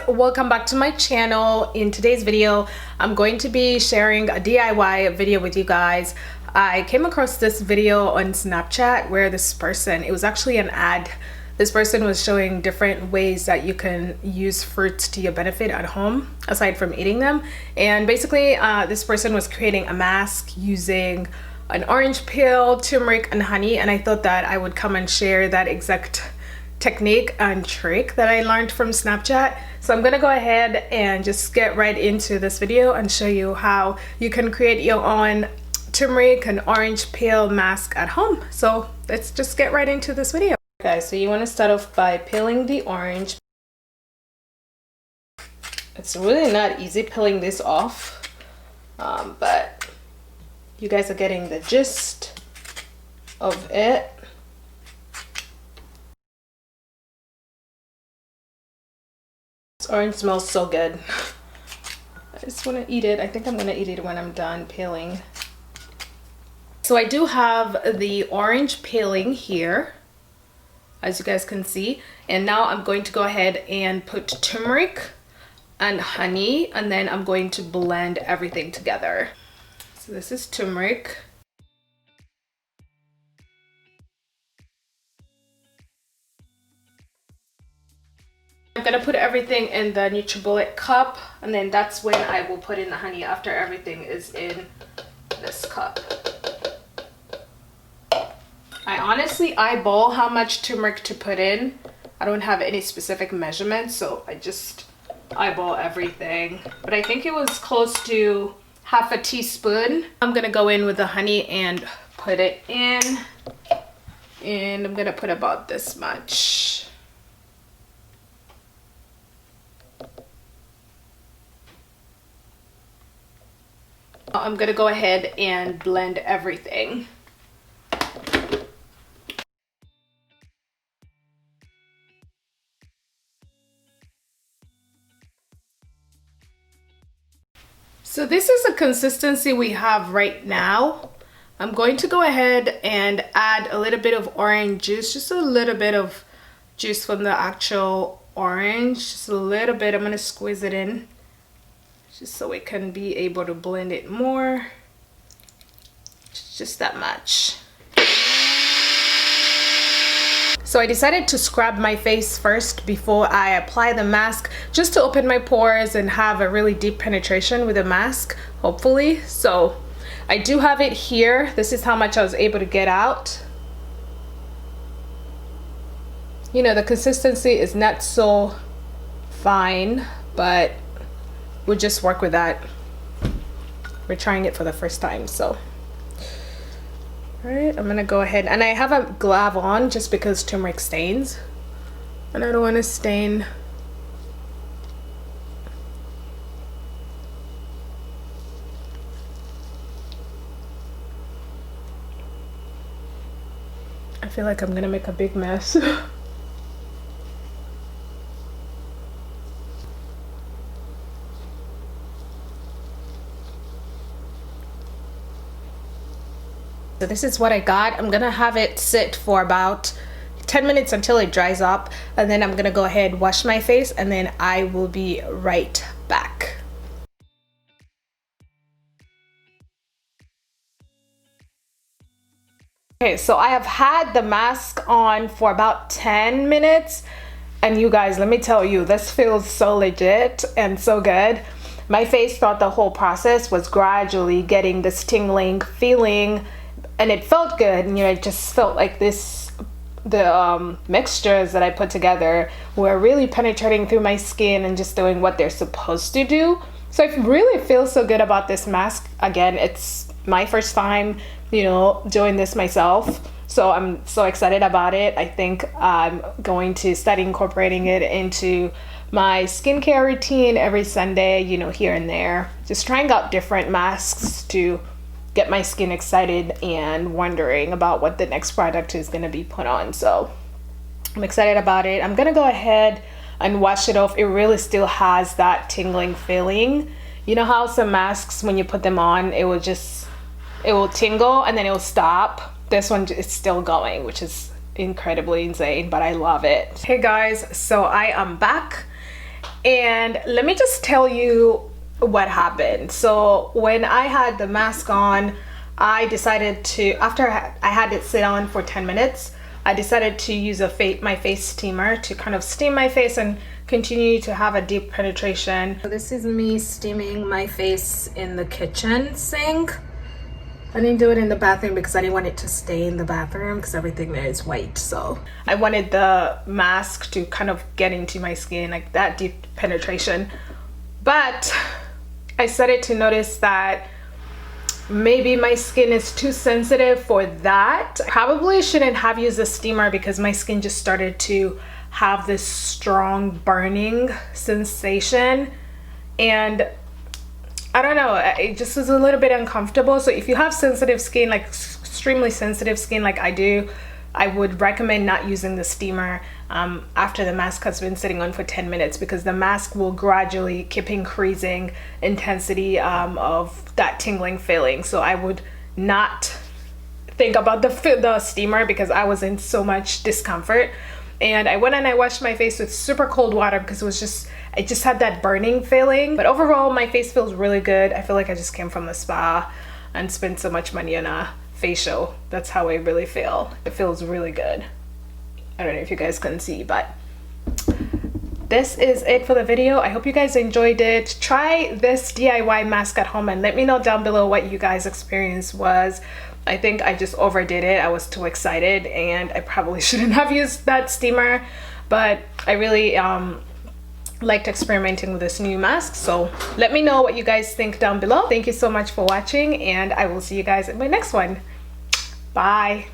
welcome back to my channel. In today's video, I'm going to be sharing a DIY video with you guys. I came across this video on Snapchat where this person, it was actually an ad. This person was showing different ways that you can use fruits to your benefit at home aside from eating them. And basically this person was creating a mask using an orange peel, turmeric, and honey. And I thought that I would come and share that exact technique and trick that I learned from Snapchat. So I'm gonna go ahead and just get right into this video and show you how you can create your own turmeric and orange peel mask at home. So let's just get right into this video. Okay, so you want to start off by peeling the orange. It's really not easy peeling this off, but you guys are getting the gist of it. This orange smells so good. I just want to eat it. I think I'm going to eat it when I'm done peeling. So I do have the orange peeling here, as you guys can see. And now I'm going to go ahead and put turmeric and honey, and then I'm going to blend everything together. So this is turmeric. I'm gonna put everything in the NutriBullet cup, and then that's when I will put in the honey after everything is in this cup. I honestly eyeball how much turmeric to put in. I don't have any specific measurements, so I just eyeball everything. But I think it was close to half a teaspoon. I'm gonna go in with the honey and put it in. And I'm gonna put about this much. I'm gonna go ahead and blend everything. So this is the consistency we have right now. I'm going to go ahead and add a little bit of orange juice, just a little bit of juice from the actual orange, just a little bit. I'm gonna squeeze it in just so we can be able to blend it more. Just that much. So I decided to scrub my face first before I apply the mask, just to open my pores and have a really deep penetration with the mask, hopefully. So I do have it here. This is how much I was able to get out. You know, the consistency is not so fine, but we'll just work with that. We're trying it for the first time, so. All right, I'm gonna go ahead, and I have a glove on just because turmeric stains, and I don't want to stain. I feel like I'm gonna make a big mess. So this is what I got. I'm gonna have it sit for about 10 minutes until it dries up, and then I'm gonna go ahead, wash my face, and then I will be right back. Okay, so I have had the mask on for about 10 minutes, and you guys, let me tell you, this feels so legit and so good. My face throughout the whole process was gradually getting this tingling feeling, and it felt good. And, you know, it just felt like the mixtures that I put together were really penetrating through my skin and just doing what they're supposed to do. So I really feel so good about this mask. Again, it's my first time, you know, doing this myself. So I'm so excited about it. I think I'm going to start incorporating it into my skincare routine every Sunday, you know, here and there. Just trying out different masks to get my skin excited and wondering about what the next product is going to be put on. So I'm excited about it. I'm going to go ahead and wash it off. It really still has that tingling feeling. You know how some masks, when you put them on, it will tingle and then it will stop. This one is still going, which is incredibly insane, but I love it. Hey guys, so I am back And let me just tell you what happened. So when I had the mask on, I decided to, after I had it sit on for 10 minutes, I decided to use my face steamer to kind of steam my face and continue to have a deep penetration. So this is me steaming my face in the kitchen sink. I didn't do it in the bathroom because I didn't want it to stay in the bathroom because everything there is white. So I wanted the mask to kind of get into my skin, like that deep penetration. But I started to notice that maybe my skin is too sensitive for that. Probably shouldn't have used a steamer because my skin just started to have this strong burning sensation, and I don't know, it just was a little bit uncomfortable. So if you have sensitive skin, like extremely sensitive skin like I do, I would recommend not using the steamer after the mask has been sitting on for 10 minutes, because the mask will gradually keep increasing intensity of that tingling feeling. So I would not think about the steamer because I was in so much discomfort. And I went and I washed my face with super cold water because it just had that burning feeling. But overall, my face feels really good. I feel like I just came from the spa and spent so much money on a facial. That's how I really feel. It feels really good. I don't know if you guys can see, but this is it for the video. I hope you guys enjoyed it. Try this DIY mask at home and let me know down below what you guys' experience was. I think I just overdid it. I was too excited and I probably shouldn't have used that steamer, but I really liked experimenting with this new mask. So let me know what you guys think down below. Thank you so much for watching, and I will see you guys in my next one. Bye.